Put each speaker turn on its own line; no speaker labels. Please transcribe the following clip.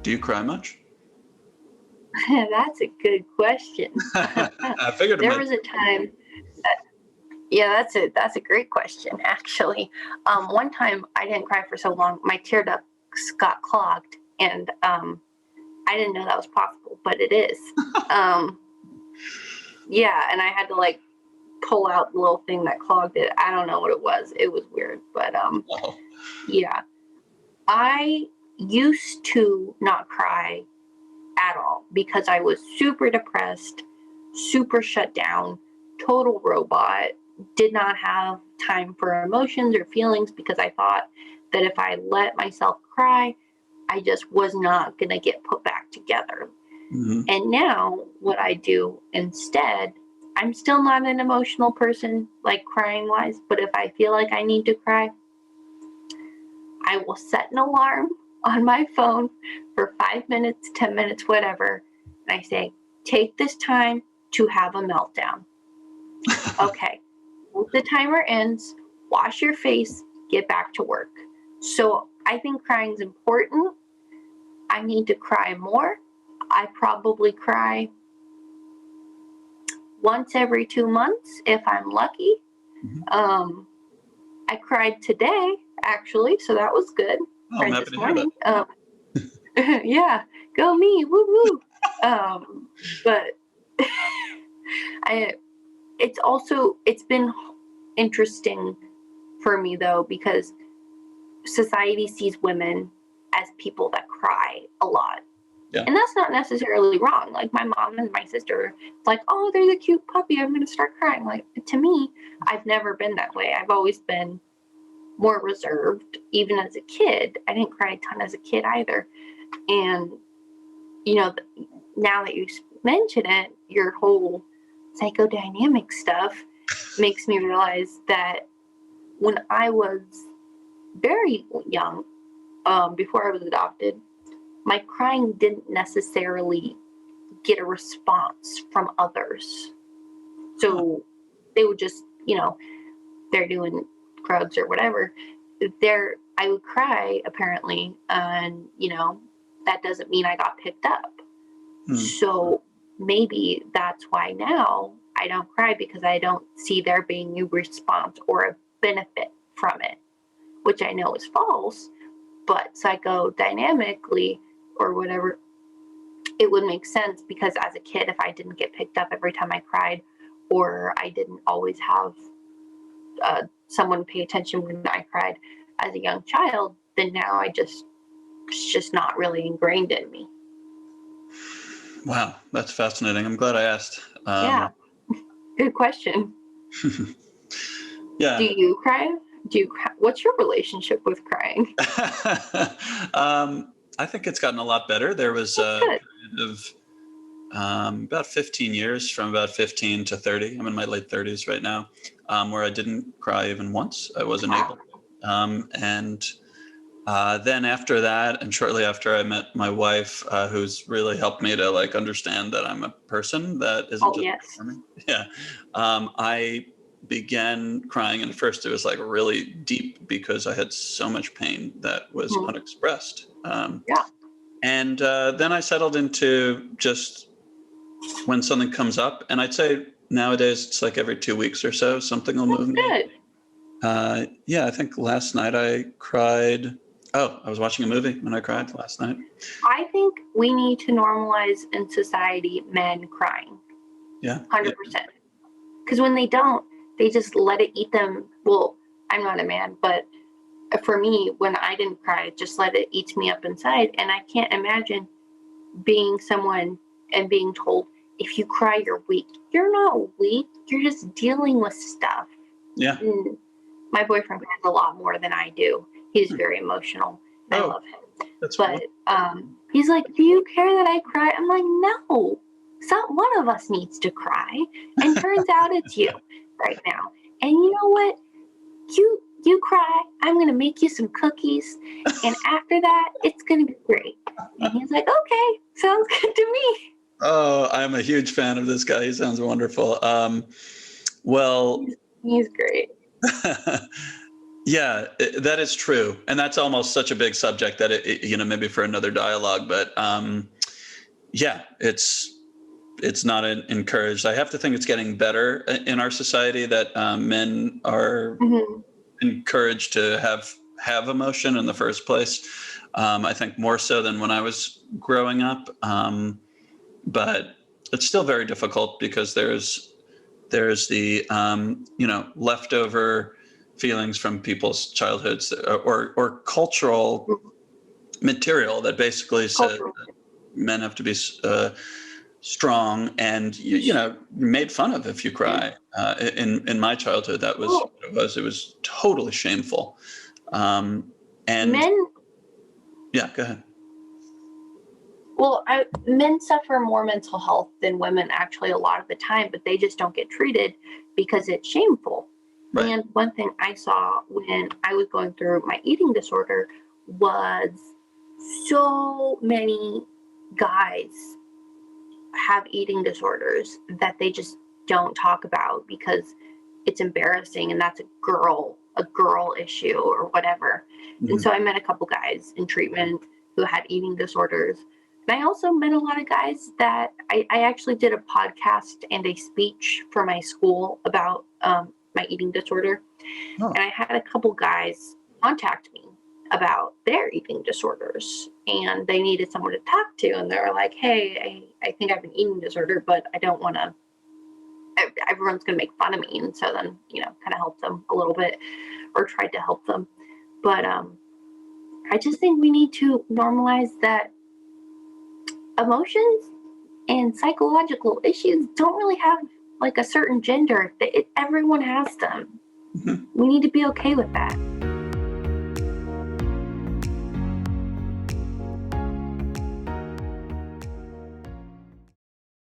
Do you cry much?
That's a good question.
I figured it
There
might.
was a time that, yeah, that's a great question, actually. One time I didn't cry for so long, my tear ducts got clogged, and I didn't know that was possible, but it is. Yeah, and I had to like pull out the little thing that clogged it. I don't know what it was. It was weird, but
Oh.
yeah. I used to not cry at all because I was super depressed, super shut down, total robot, did not have time for emotions or feelings because I thought that if I let myself cry, I just was not going to get put back together.
Hmm.
And now what I do instead, I'm still not an emotional person, like crying wise, but if I feel like I need to cry, I will set an alarm on my phone for 5 minutes, 10 minutes, whatever. And I say, take this time to have a meltdown. Okay. Once the timer ends, wash your face, get back to work. So I think crying is important. I need to cry more. I probably cry once every 2 months if I'm lucky.
Mhm.
I cried today, actually, so that was good.
Oh, I'm
Cried
happy
this
to hear that.
morning. Yeah, go me, woo woo. But I, it's been interesting for me though because society sees women as people that cry a lot.
Yeah.
And that's not necessarily wrong. Like my mom and my sister, it's like, oh, there's a cute puppy, I'm gonna start crying. Like to me, I've never been that way. I've always been more reserved. Even as a kid, I didn't cry a ton as a kid either. And you know, now that you mention it, your whole psychodynamic stuff makes me realize that when I was very young, before I was adopted, my crying didn't necessarily get a response from others. So they would just, they're doing drugs or whatever. I would cry apparently, and that doesn't mean I got picked up. So maybe that's why now I don't cry, because I don't see there being a response or a benefit from it, which I know is false, but psychodynamically or whatever, it would make sense, because as a kid, if I didn't get picked up every time I cried, or I didn't always have someone pay attention when I cried as a young child, then now it's just not really ingrained in me.
Wow, that's fascinating. I'm glad I asked.
Yeah, good question.
Yeah.
Do you cry? What's your relationship with crying?
I think it's gotten a lot better. There was a period of about 15 years, from about 15 to 30. I'm in my late 30s right now, where I didn't cry even once. I wasn't able. And then after that, and shortly after, I met my wife, who's really helped me to like understand that I'm a person that isn't just performing. Yeah. I began crying, and at first it was like really deep because I had so much pain that was unexpressed. And then I settled into just when something comes up, and I'd say nowadays it's like every 2 weeks or so something will move me. Yeah, I think last night I cried. Oh, I was watching a movie when I cried last night.
I think we need to normalize in society men crying.
Yeah.
100%. Because when they don't, they just let it eat them. Well, I'm not a man, but for me, when I didn't cry, just let it eat me up inside. And I can't imagine being someone and being told, if you cry, you're weak. You're not weak. You're just dealing with stuff.
Yeah.
And my boyfriend cries a lot more than I do. He's very emotional. I love him. But he's like, do you care that I cry? I'm like, no. One of us needs to cry. And turns out it's you right now. And you know what? You cry. I'm going to make you some cookies. And after that, it's going to be great. And he's like, okay, sounds good to me.
Oh, I'm a huge fan of this guy. He sounds wonderful. Well,
he's great.
Yeah, that is true. And that's almost such a big subject that maybe for another dialogue, but yeah, it's not encouraged. I have to think it's getting better in our society that men are encouraged to have emotion in the first place. I think more so than when I was growing up. But it's still very difficult because there's the leftover feelings from people's childhoods or cultural material that basically said that men have to be strong and made fun of if you cry. In my childhood, that was what it was. It was totally shameful. And
men.
Yeah, go ahead.
Well, men suffer more mental health than women actually a lot of the time, but they just don't get treated because it's shameful. Right. And one thing I saw when I was going through my eating disorder was so many guys have eating disorders that they just don't talk about because it's embarrassing and that's a girl issue or whatever. Mm-hmm. And so I met a couple guys in treatment who had eating disorders. And I also met a lot of guys that I actually did a podcast and a speech for my school about my eating disorder. Oh. And I had a couple guys contact me about their eating disorders and they needed someone to talk to. And they were like, hey, I think I have an eating disorder, but I don't want to, everyone's going to make fun of me. And so then, kind of helped them a little bit or tried to help them. But I just think we need to normalize that emotions and psychological issues don't really have like a certain gender. Everyone has them. Mm-hmm. We need to be okay with that.